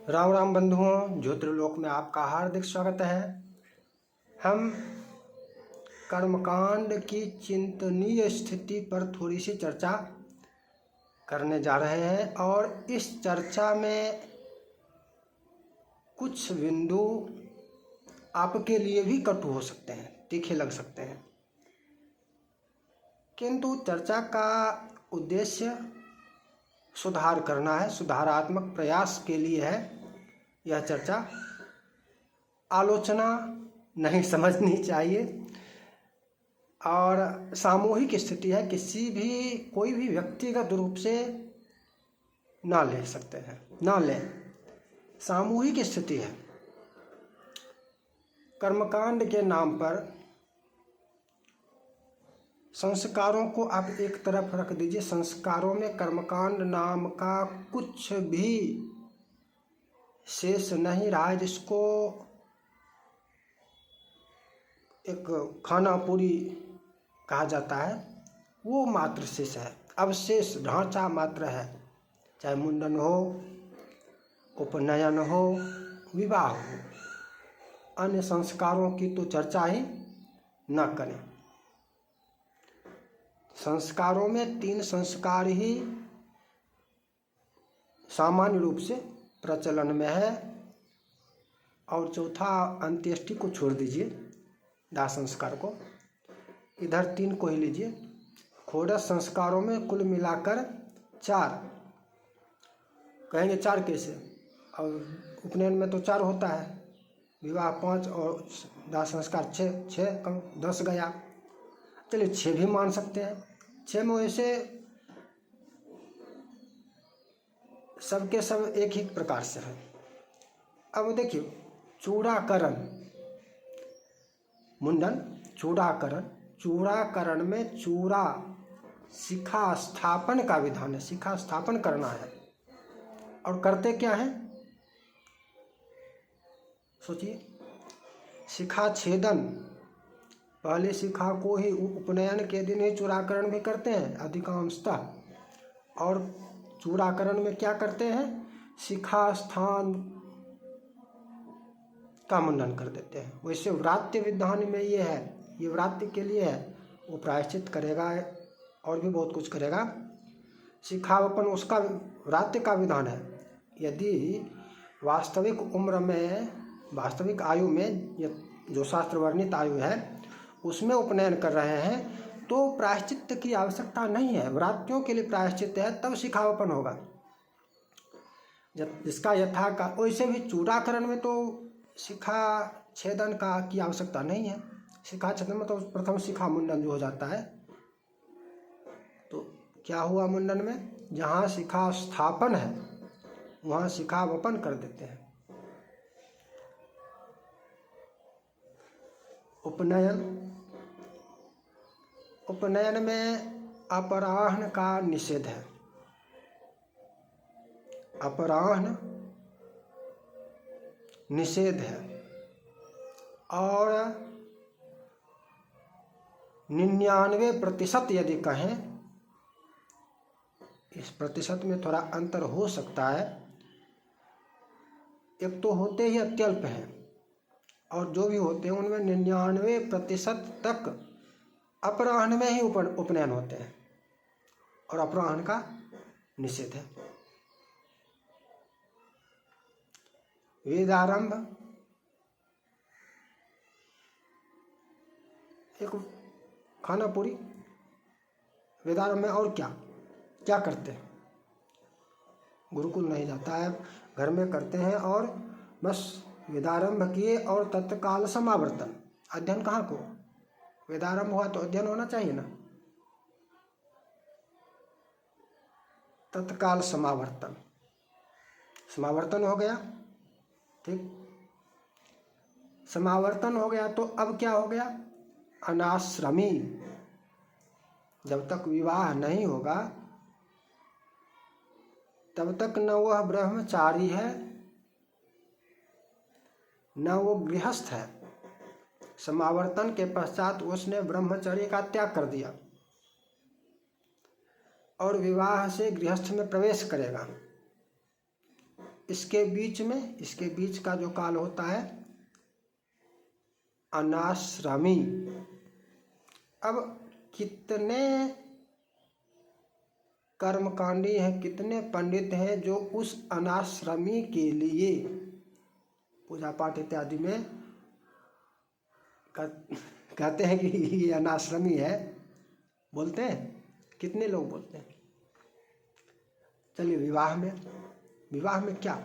राम राम बंधुओं, ज्योतिर्लोक में आपका हार्दिक स्वागत है। हम कर्मकांड की चिंतनीय स्थिति पर थोड़ी सी चर्चा करने जा रहे हैं और इस चर्चा में कुछ बिंदु आपके लिए भी कटु हो सकते हैं, तीखे लग सकते हैं, किंतु चर्चा का उद्देश्य सुधार करना है, सुधारात्मक प्रयास के लिए है। यह चर्चा आलोचना नहीं समझनी चाहिए और सामूहिक स्थिति है, कोई भी व्यक्तिगत रूप से ना ले सकते हैं, ना लें। सामूहिक स्थिति है। कर्मकांड के नाम पर संस्कारों को आप एक तरफ रख दीजिए। संस्कारों में कर्मकांड नाम का कुछ भी शेष नहीं रहा है, जिसको एक खाना पूरी कहा जाता है, वो मात्र शेष है। अवशेष ढांचा मात्र है, चाहे मुंडन हो, उपनयन हो, विवाह हो। अन्य संस्कारों की तो चर्चा ही न करें। संस्कारों में 3 संस्कार ही सामान्य रूप से प्रचलन में है और चौथा अंत्येष्टि को छोड़ दीजिए, दाह संस्कार को, इधर 3 को ही लीजिए। षोडश संस्कारों में कुल मिलाकर 4, कहेंगे 4 कैसे, और उपनयन में तो 4 होता है, विवाह 5 और दाह संस्कार 6 कम 10 गया। चलिए 6 भी मान सकते हैं। 6 में वैसे सबके सब एक ही प्रकार से है। अब देखिए, चूड़ाकरण, मुंडन, चूड़ाकरण में चूड़ा शिखा स्थापन का विधान है। शिखा स्थापन करना है और करते क्या है, सोचिए। शिखा छेदन, पहले शिखा को ही उपनयन के दिन ही चूड़ाकरण भी करते हैं अधिकांशतः, और चूड़ाकरण में क्या करते हैं, शिखा स्थान का मुंडन कर देते हैं। वैसे व्रात्य विधान में ये है, ये व्रात्य के लिए है, वो प्रायश्चित करेगा और भी बहुत कुछ करेगा। शिखावपन उसका व्रात्य का विधान है। यदि वास्तविक उम्र में, वास्तविक आयु में, जो शास्त्र वर्णित आयु है उसमें उपनयन कर रहे हैं तो प्रायश्चित की आवश्यकता नहीं है। व्रात्यों के लिए प्रायश्चित है, तब शिखावपन होगा, जब जिसका यथा का। वैसे भी चूड़ाकरण में तो शिखा छेदन का की आवश्यकता नहीं है। शिखा छेदन में तो प्रथम शिखा मुंडन जो हो जाता है, तो क्या हुआ, मुंडन में जहाँ शिखा स्थापन है वहाँ शिखावपन कर देते हैं। उपनयन में अपराह्न का निषेध है। अपराह्न निषेध है और 99% यदि कहें, इस प्रतिशत में थोड़ा अंतर हो सकता है। एक तो होते ही अत्यल्प हैं और जो भी होते हैं उनमें 99% तक अपराह्न में ही उपनयन होते हैं और अपराह्न का निषेध है। वेदारंभ, एक खाना पूरी, वेदारंभ में और क्या क्या करते हैं, गुरुकुल नहीं जाता है, घर में करते हैं और बस वेदारंभ किए और तत्काल समावर्तन। अध्ययन कहाँ को, वेदारंभ हुआ तो अध्ययन होना चाहिए ना। तत्काल समावर्तन, समावर्तन हो गया, ठीक, समावर्तन हो गया तो अब क्या हो गया, अनाश्रमी। जब तक विवाह नहीं होगा तब तक न वह ब्रह्मचारी है न वो गृहस्थ है। समावर्तन के पश्चात उसने ब्रह्मचर्य का त्याग कर दिया और विवाह से गृहस्थ में प्रवेश करेगा। इसके बीच का जो काल होता है अनाश्रमी। अब कितने कर्मकांडी हैं, कितने पंडित हैं जो उस अनाश्रमी के लिए पूजा पाठ इत्यादि में कहते हैं कि ये अनाश्रमी है, बोलते हैं, कितने लोग बोलते हैं। चलिए विवाह में क्या,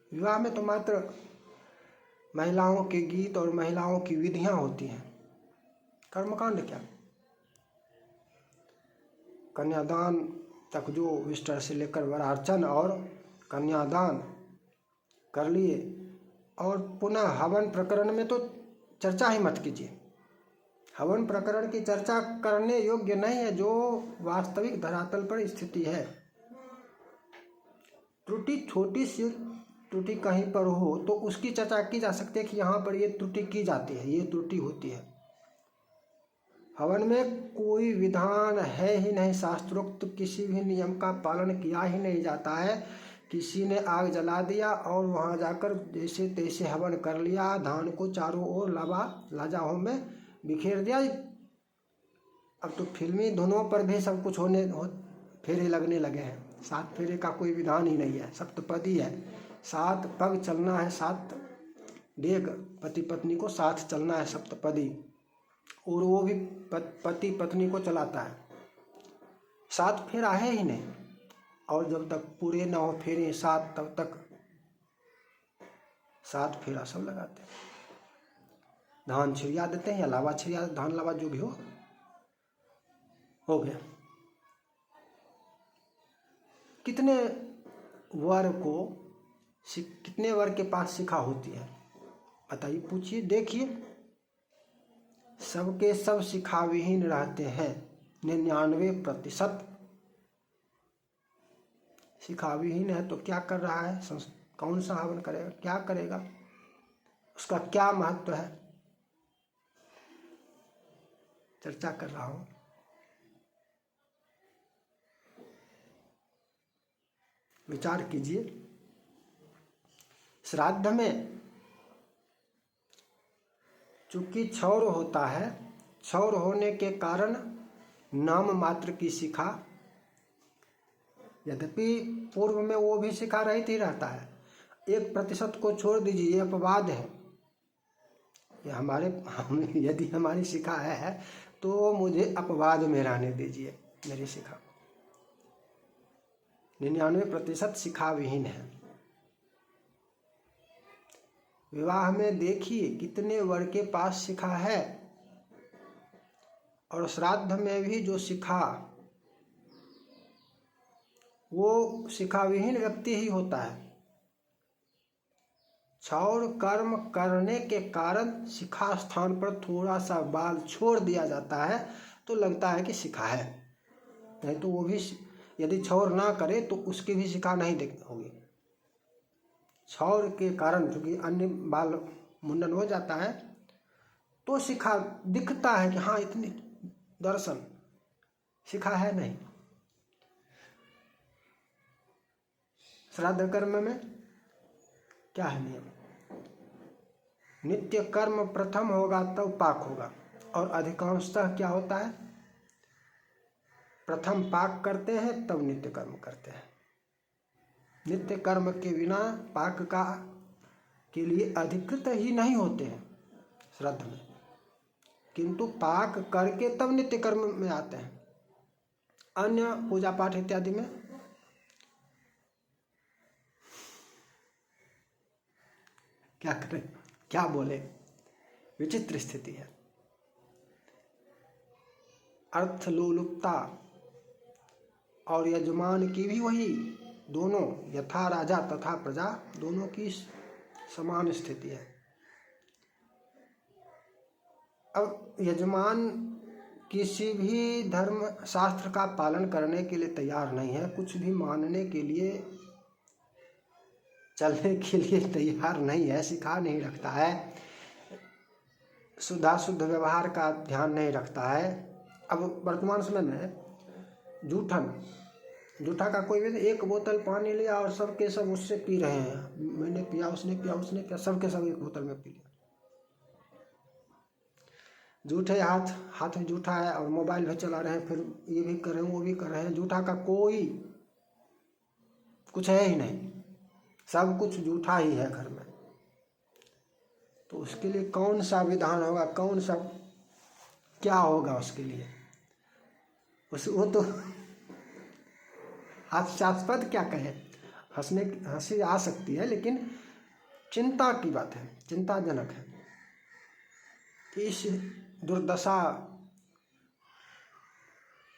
विवाह में तो मात्र महिलाओं के गीत और महिलाओं की विधियां होती हैं। कर्मकांड क्या, कन्यादान तक जो विस्तार से लेकर वरार्चन और कन्यादान कर लिए, और पुनः हवन प्रकरण में तो चर्चा ही मत कीजिए। हवन प्रकरण की चर्चा करने योग्य नहीं है, जो वास्तविक धरातल पर स्थिति है। छोटी सी त्रुटि कहीं पर हो तो उसकी चर्चा की जा सकती है कि यहाँ पर ये त्रुटि की जाती है, ये त्रुटि होती है। हवन में कोई विधान है ही नहीं, शास्त्रोक्त किसी भी नियम का पालन किया ही नहीं जाता है। किसी ने आग जला दिया और वहाँ जाकर जैसे तैसे हवन कर लिया, धान को चारों ओर लाजाओं में बिखेर दिया। अब तो फिल्मी धुनों पर भी सब कुछ फेरे लगने लगे हैं। 7 फेरे का कोई विधान ही नहीं है, सप्तपदी है, 7 पग चलना है, 7 डेग पति पत्नी को साथ चलना है, सप्तपदी, और वो भी पति पत्नी को चलाता है। 7 फेरा है ही नहीं, और जब तक पूरे ना हो फेरे 7 तब तक 7 फेरा सब लगाते हैं। धान छिड़िया देते हैं या लावा छिड़िया, धान लावा जो भी हो गया। कितने वर के पास शिखा होती है बताइए, पूछिए, देखिए। सबके सब शिखा विहीन रहते हैं। 99% शिखा विहीन है तो क्या कर रहा है, कौन सा हवन करेगा, क्या करेगा, उसका क्या महत्व है, चर्चा कर रहा हूं। विचार कीजिए। श्राद्ध में चूंकि क्षौर होता है, क्षौर होने के कारण नाम मात्र की शिखा, यद्यपि पूर्व में वो भी शिखा रहित ही रहता है। 1% को छोड़ दीजिए, ये अपवाद है। यदि हमारी शिखा है तो मुझे अपवाद में रहने दीजिए मेरी शिखा। 99% शिखा विहीन है। विवाह में देखिए कितने वर के पास शिखा है, और श्राद्ध में भी जो शिखा, वो शिखा विहीन व्यक्ति ही होता है। क्षौर कर्म करने के कारण शिखा स्थान पर थोड़ा सा बाल छोड़ दिया जाता है तो लगता है कि शिखा है, नहीं तो वो भी यदि क्षौर ना करे तो उसकी भी शिखा नहीं होगी। क्षौर के कारण चूंकि अन्य बाल मुंडन हो जाता है तो शिखा दिखता है कि हाँ इतनी दर्शन, शिखा है नहीं। श्राद्ध कर्म में क्या है नियम, नित्य कर्म प्रथम होगा तब पाक होगा, और अधिकांशतः क्या होता है, प्रथम पाक करते हैं तब नित्य कर्म करते हैं। नित्य कर्म के बिना पाक के लिए अधिकृत ही नहीं होते हैं श्राद्ध में, किंतु पाक करके तब नित्य कर्म में आते हैं। अन्य पूजा पाठ इत्यादि में क्या करें, क्या बोले, विचित्र स्थिति है। अर्थलोलुपता और यजमान की भी वही, दोनों यथा राजा तथा प्रजा, दोनों की समान स्थिति है। अब यजमान किसी भी धर्म शास्त्र का पालन करने के लिए तैयार नहीं है, कुछ भी मानने के लिए, चलने के लिए तैयार नहीं है, सिखा नहीं रखता है, शुद्ध व्यवहार का ध्यान नहीं रखता है। अब वर्तमान समय में जूठन जूठा का कोई भी, एक बोतल पानी लिया और सबके सब उससे पी रहे हैं, मैंने पिया, उसने पिया, उसने पिया, सबके सब एक बोतल में पी लिया। जूठे हाथ में जूठा है और मोबाइल भी चला रहे हैं, फिर ये भी कर रहे हैं, वो भी कर रहे हैं। जूठा का कोई कुछ है ही नहीं, सब कुछ जूठा ही है घर में। तो उसके लिए कौन सा विधान होगा, कौन सा क्या होगा उसके लिए, वो तो हास्यास्पद क्या कहे, हंसी आ सकती है, लेकिन चिंता की बात है, चिंताजनक है कि इस दुर्दशा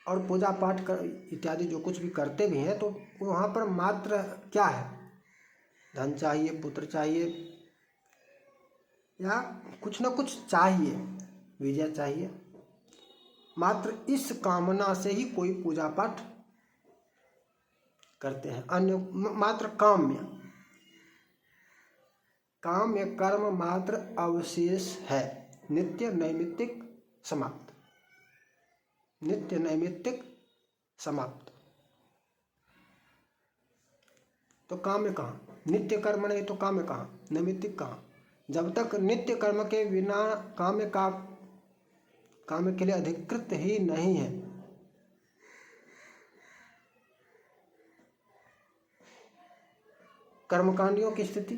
और पूजा पाठ कर इत्यादि जो कुछ भी करते भी हैं, तो वहाँ पर मात्र क्या है, धन चाहिए, पुत्र चाहिए, या कुछ न कुछ चाहिए, विजय चाहिए। मात्र इस कामना से ही कोई पूजा पाठ करते हैं। अन्य मात्र काम्य कर्म मात्र अवशेष है, नित्य नैमित्तिक समाप्त, नित्य नैमित्तिक समाप्त। तो काम्य कहाँ, नित्य कर्म नहीं तो काम्य कहाँ, नैमित्तिक कहाँ। जब तक नित्य कर्म के बिना काम्य के लिए अधिकृत ही नहीं है, कर्मकांडियों की स्थिति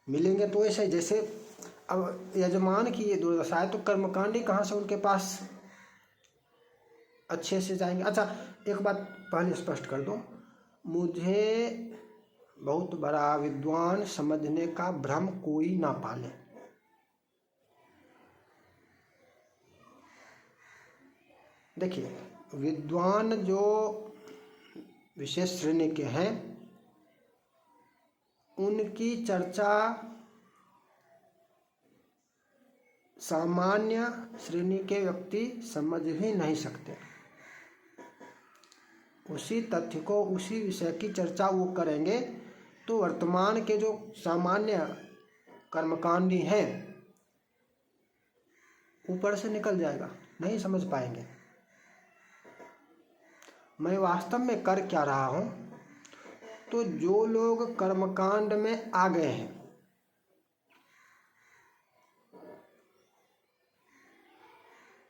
मिलेंगे तो ऐसे, जैसे अब यजमान की ये दुर्दशा है, तो कर्मकांडी कहाँ से उनके पास अच्छे से जाएंगे। अच्छा, एक बात पहले स्पष्ट कर दो, मुझे बहुत बड़ा विद्वान समझने का भ्रम कोई ना पाले। देखिए, विद्वान जो विशेष श्रेणी के हैं, उनकी चर्चा सामान्य श्रेणी के व्यक्ति समझ ही नहीं सकते। उसी तथ्य को, उसी विषय की चर्चा वो करेंगे तो वर्तमान के जो सामान्य कर्मकांडी हैं ऊपर से निकल जाएगा, नहीं समझ पाएंगे मैं वास्तव में कर क्या रहा हूँ। तो जो लोग कर्मकांड में आ गए हैं,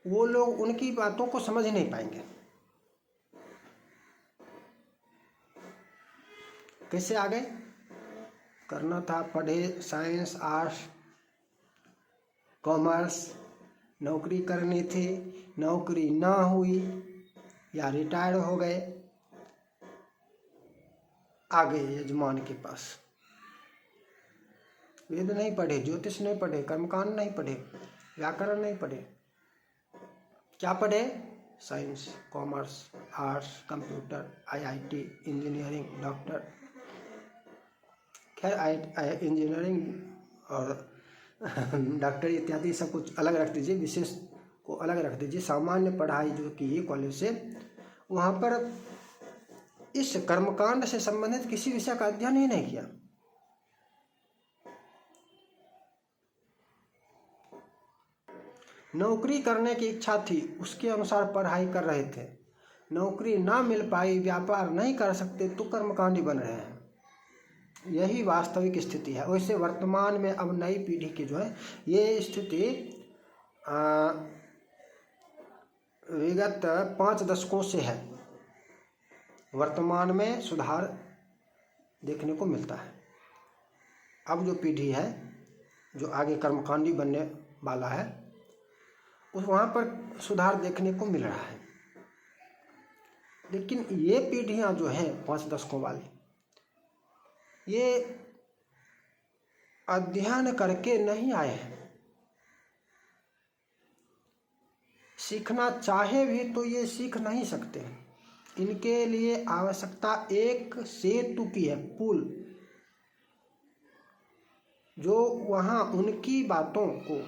वो लोग उनकी बातों को समझ नहीं पाएंगे। कैसे आ गए, करना था, पढ़े, साइंस, आर्ट्स, कॉमर्स, नौकरी करनी थी, नौकरी ना हुई या रिटायर हो गए, आ गए यजमान के पास। वेद नहीं पढ़े, ज्योतिष नहीं पढ़े, कर्मकांड नहीं पढ़े, व्याकरण नहीं पढ़े, क्या पढ़े, science, commerce, arts, computer, IIT, engineering, doctor. खैर इंजीनियरिंग और डॉक्टर इत्यादि सब कुछ अलग रख दीजिए, विशेष को अलग रख दीजिए। सामान्य पढ़ाई जो की है कॉलेज से, वहाँ पर इस कर्मकांड से संबंधित किसी विषय का अध्ययन ही नहीं किया। नौकरी करने की इच्छा थी, उसके अनुसार पढ़ाई कर रहे थे, नौकरी ना मिल पाई, व्यापार नहीं कर सकते, तो कर्मकांडी बन रहे हैं। यही वास्तविक स्थिति है। वैसे वर्तमान में अब नई पीढ़ी की जो है ये स्थिति विगत 5 दशकों से है, वर्तमान में सुधार देखने को मिलता है। अब जो पीढ़ी है जो आगे कर्मकांडी बनने वाला है, उस वहाँ पर सुधार देखने को मिल रहा है। लेकिन ये पीढ़ियाँ जो हैं 5 दशकों वाली, ये अध्ययन करके नहीं आए हैं। सीखना चाहे भी तो ये सीख नहीं सकते। इनके लिए आवश्यकता एक सेतु की है, पुल, जो वहाँ उनकी बातों को,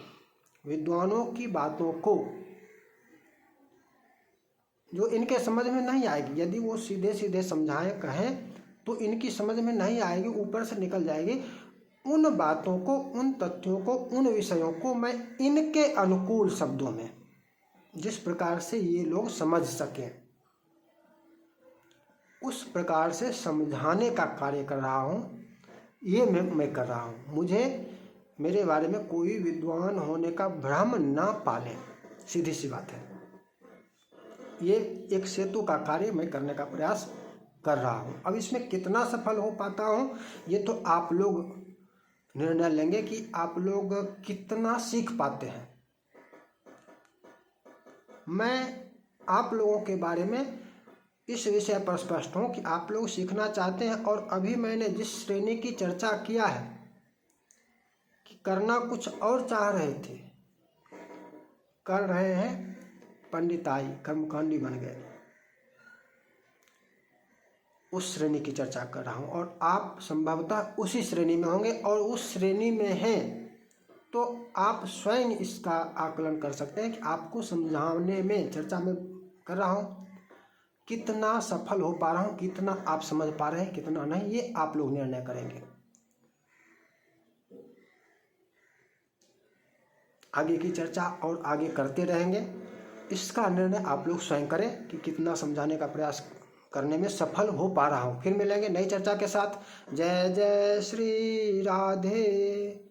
विद्वानों की बातों को, जो इनके समझ में नहीं आएगी, यदि वो सीधे सीधे समझाएं, कहें, तो इनकी समझ में नहीं आएगी, ऊपर से निकल जाएगी। उन बातों को, उन तथ्यों को, उन विषयों को मैं इनके अनुकूल शब्दों में, जिस प्रकार से ये लोग समझ सकें, उस प्रकार से समझाने का कार्य कर रहा हूँ, ये मैं कर रहा हूँ। मुझे मेरे बारे में कोई विद्वान होने का भ्रम ना पाले, सीधी सी बात है। ये एक सेतु का कार्य मैं करने का प्रयास कर रहा हूँ। अब इसमें कितना सफल हो पाता हूँ ये तो आप लोग निर्णय लेंगे कि आप लोग कितना सीख पाते हैं। मैं आप लोगों के बारे में इस विषय पर स्पष्ट हूँ कि आप लोग सीखना चाहते हैं। और अभी मैंने जिस श्रेणी की चर्चा किया है कि करना कुछ और चाह रहे थे, कर रहे हैं, पंडिताई कर्मकांडी बन गए, उस श्रेणी की चर्चा कर रहा हूँ। और आप संभवतः उसी श्रेणी में होंगे, और उस श्रेणी में हैं तो आप स्वयं इसका आकलन कर सकते हैं कि आपको समझाने में, चर्चा में कर रहा हूँ, कितना सफल हो पा रहा हूँ, कितना आप समझ पा रहे हैं, कितना नहीं, ये आप लोग निर्णय करेंगे। आगे की चर्चा और आगे करते रहेंगे, इसका निर्णय आप लोग स्वयं करें कि कितना समझाने का प्रयास करने में सफल हो पा रहा हूँ। फिर मिलेंगे नई चर्चा के साथ। जय जय श्री राधे।